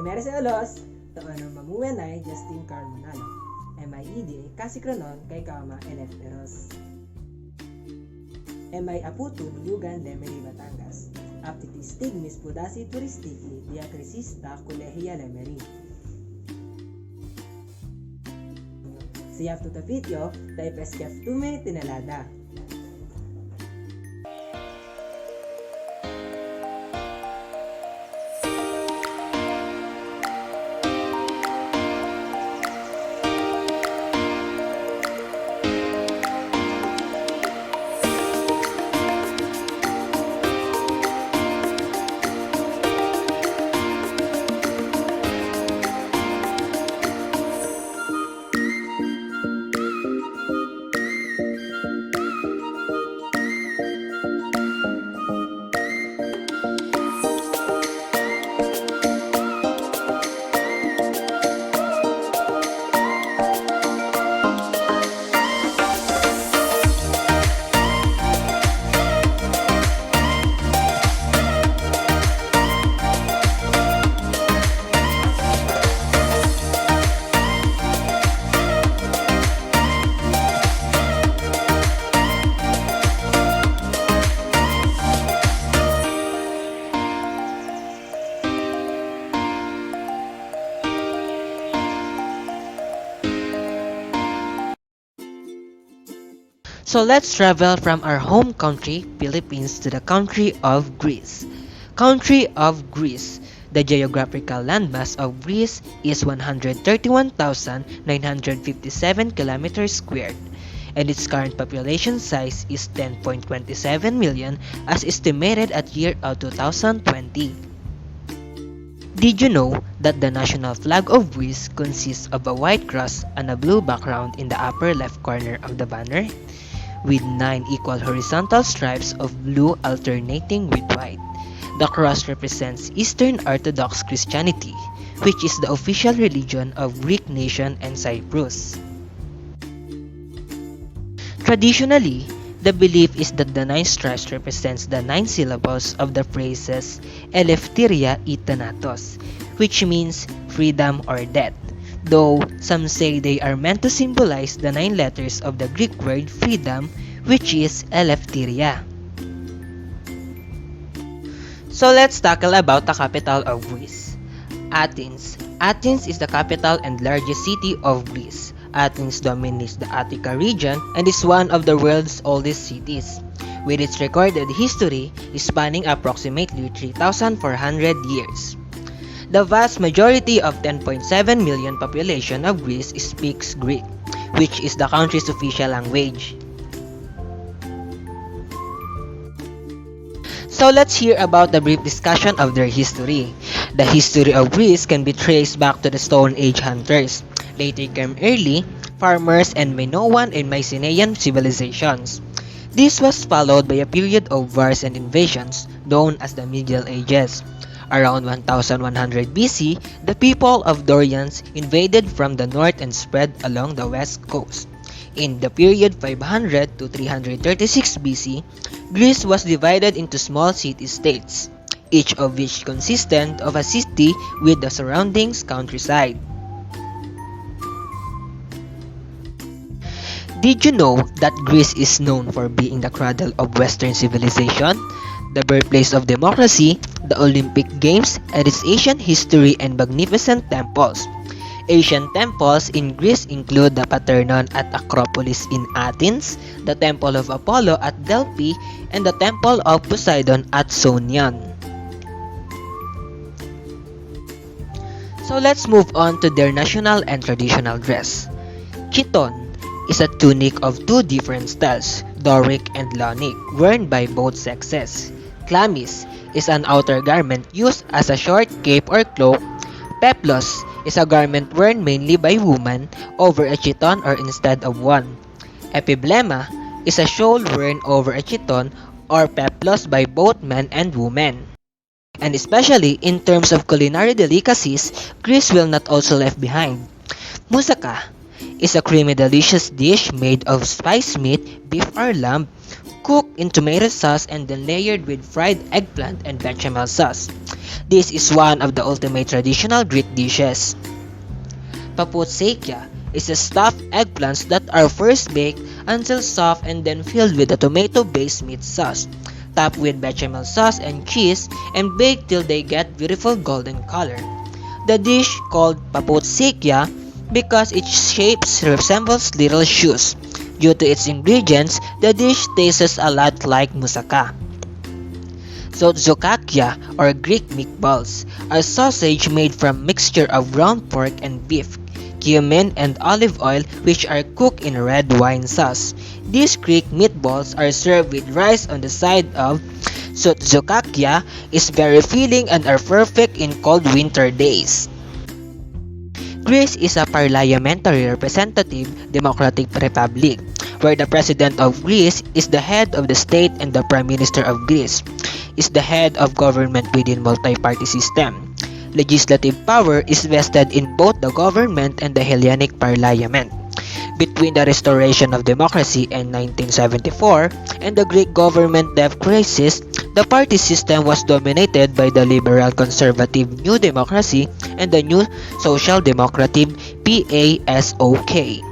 Merceolos, toano mamuwenay Justin Carmonalo. MIED, kasikronon kay Kama Eleftheros. MI Aputu, Lugan, Lemery, Batangas. Aptitis Stigmis Pudasi Turistiki, Diacrisista, Kulehia, Lemery. Siyaf tutapityo, Taipeskef Tume, Tinalada. So let's travel from our home country, Philippines, to the country of Greece. Country of Greece. The geographical landmass of Greece is 131,957 kilometers squared, and its current population size is 10.27 million as estimated at year of 2020. Did you know that the national flag of Greece consists of a white cross and a blue background in the upper left corner of the banner, with 9 equal horizontal stripes of blue alternating with white? The cross represents Eastern Orthodox Christianity, which is the official religion of Greek nation and Cyprus. Traditionally, the belief is that the 9 stripes represents the 9 syllables of the phrases Eleftheria et Thanatos, which means freedom or death, though some say they are meant to symbolize the 9 letters of the Greek word freedom, which is Eleftheria. So let's tackle about the capital of Greece, Athens. Athens is the capital and largest city of Greece. Athens dominates the Attica region and is one of the world's oldest cities, with its recorded history spanning approximately 3,400 years. The vast majority of 10.7 million population of Greece speaks Greek, which is the country's official language. So let's hear about the brief discussion of their history. The history of Greece can be traced back to the Stone Age hunters. Later came early farmers and Minoan and Mycenaean civilizations. This was followed by a period of wars and invasions known as the Middle Ages. Around 1100 BC, the people of Dorians invaded from the north and spread along the west coast. In the period 500 to 336 BC, Greece was divided into small city-states, each of which consisted of a city with the surroundings countryside. Did you know that Greece is known for being the cradle of Western civilization, the birthplace of democracy, the Olympic Games, and its ancient history and magnificent temples? Ancient temples in Greece include the Parthenon at Acropolis in Athens, the Temple of Apollo at Delphi, and the Temple of Poseidon at Sonion. So let's move on to their national and traditional dress. Chiton is a tunic of 2 different styles, Doric and Ionic, worn by both sexes. Chlamys is an outer garment used as a short cape or cloak. Peplos is a garment worn mainly by women over a chiton or instead of one. Epiblema is a shawl worn over a chiton or peplos by both men and women. And especially in terms of culinary delicacies, Greece will not also left behind. Moussaka is a creamy delicious dish made of spiced meat, beef or lamb, cooked in tomato sauce and then layered with fried eggplant and bechamel sauce. This is one of the ultimate traditional Greek dishes. Papoutsaikia is a stuffed eggplants that are first baked until soft and then filled with a tomato-based meat sauce, topped with bechamel sauce and cheese, and baked till they get beautiful golden color. The dish called papoutsaikia because its shape resembles little shoes. Due to its ingredients, the dish tastes a lot like moussaka. Zotzokakia or Greek meatballs are sausage made from mixture of ground pork and beef, cumin and olive oil which are cooked in red wine sauce. These Greek meatballs are served with rice on the side of Zotzokakia is very filling and are perfect in cold winter days. Greece is a parliamentary representative democratic republic, where the president of Greece is the head of the state and the prime minister of Greece is the head of government within multi-party system. Legislative power is vested in both the government and the Hellenic Parliament. Between the restoration of democracy in 1974 and the Greek government debt crisis, the party system was dominated by the liberal conservative New Democracy and the New Social Democratic PASOK.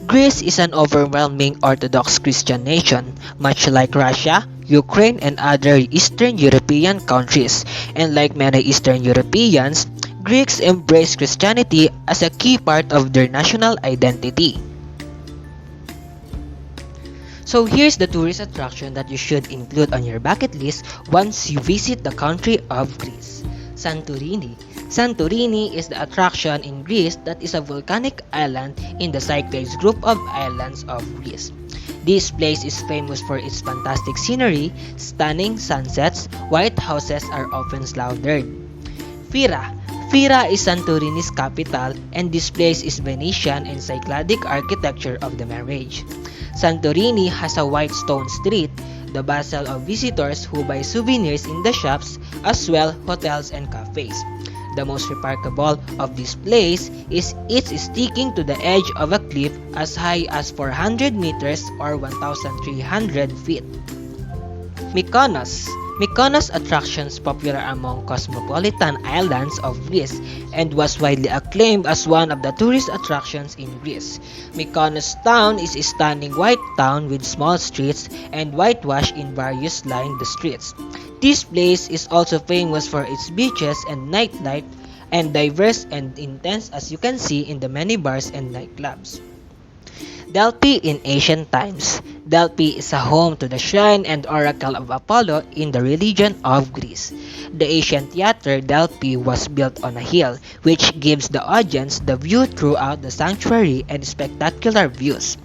Greece is an overwhelming Orthodox Christian nation, much like Russia, Ukraine, and other Eastern European countries, and like many Eastern Europeans, Greeks embrace Christianity as a key part of their national identity. So here's the tourist attraction that you should include on your bucket list once you visit the country of Greece. Santorini. Santorini is the attraction in Greece that is a volcanic island in the Cyclades group of islands of Greece. This place is famous for its fantastic scenery, stunning sunsets, white houses are often slaughtered. Fira. Fira is Santorini's capital and this place is Venetian and Cycladic architecture of the marriage. Santorini has a white stone street, the bustle of visitors who buy souvenirs in the shops, as well hotels and cafes. The most remarkable of this place is its sticking to the edge of a cliff as high as 400 meters or 1,300 feet. Mykonos. Mykonos attractions popular among cosmopolitan islands of Greece and was widely acclaimed as one of the tourist attractions in Greece. Mykonos town is a stunning white town with small streets and whitewash in various lined the streets. This place is also famous for its beaches and nightlife and diverse and intense as you can see in the many bars and nightclubs. Delphi in ancient times. Delphi is a home to the shrine and oracle of Apollo in the religion of Greece. The ancient theater Delphi was built on a hill, which gives the audience the view throughout the sanctuary and spectacular views.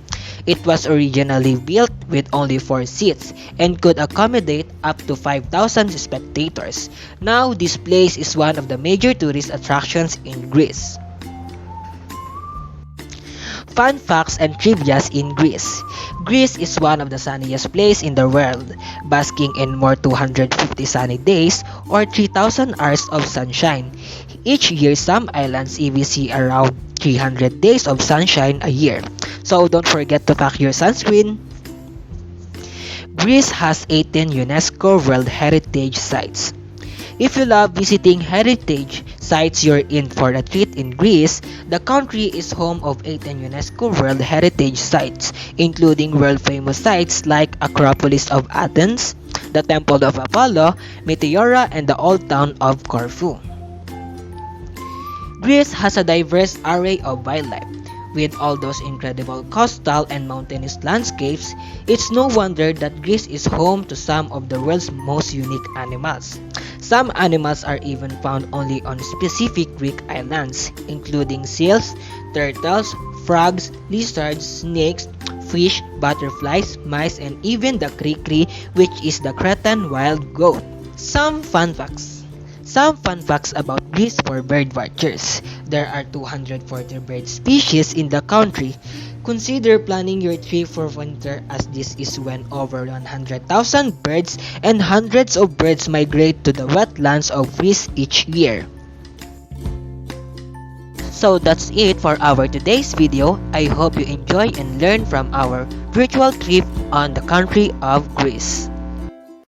It was originally built with only 4 seats and could accommodate up to 5,000 spectators. Now, this place is one of the major tourist attractions in Greece. Fun facts and trivias in Greece. Greece is one of the sunniest places in the world, basking in more 250 sunny days or 3,000 hours of sunshine. Each year, some islands even see around 300 days of sunshine a year. So don't forget to pack your sunscreen. Greece has 18 UNESCO World Heritage Sites. If you love visiting heritage sites, you're in for a treat in Greece. The country is home of 18 UNESCO World Heritage Sites, including world-famous sites like Acropolis of Athens, the Temple of Apollo, Meteora, and the Old Town of Corfu. Greece has a diverse array of wildlife. With all those incredible coastal and mountainous landscapes, it's no wonder that Greece is home to some of the world's most unique animals. Some animals are even found only on specific Greek islands, including seals, turtles, frogs, lizards, snakes, fish, butterflies, mice, and even the krikri, which is the Cretan wild goat. Some fun facts about Greece for bird watchers. There are 240 bird species in the country. Consider planning your trip for winter as this is when over 100,000 birds and hundreds of birds migrate to the wetlands of Greece each year. So that's it for our today's video. I hope you enjoy and learn from our virtual trip on the country of Greece.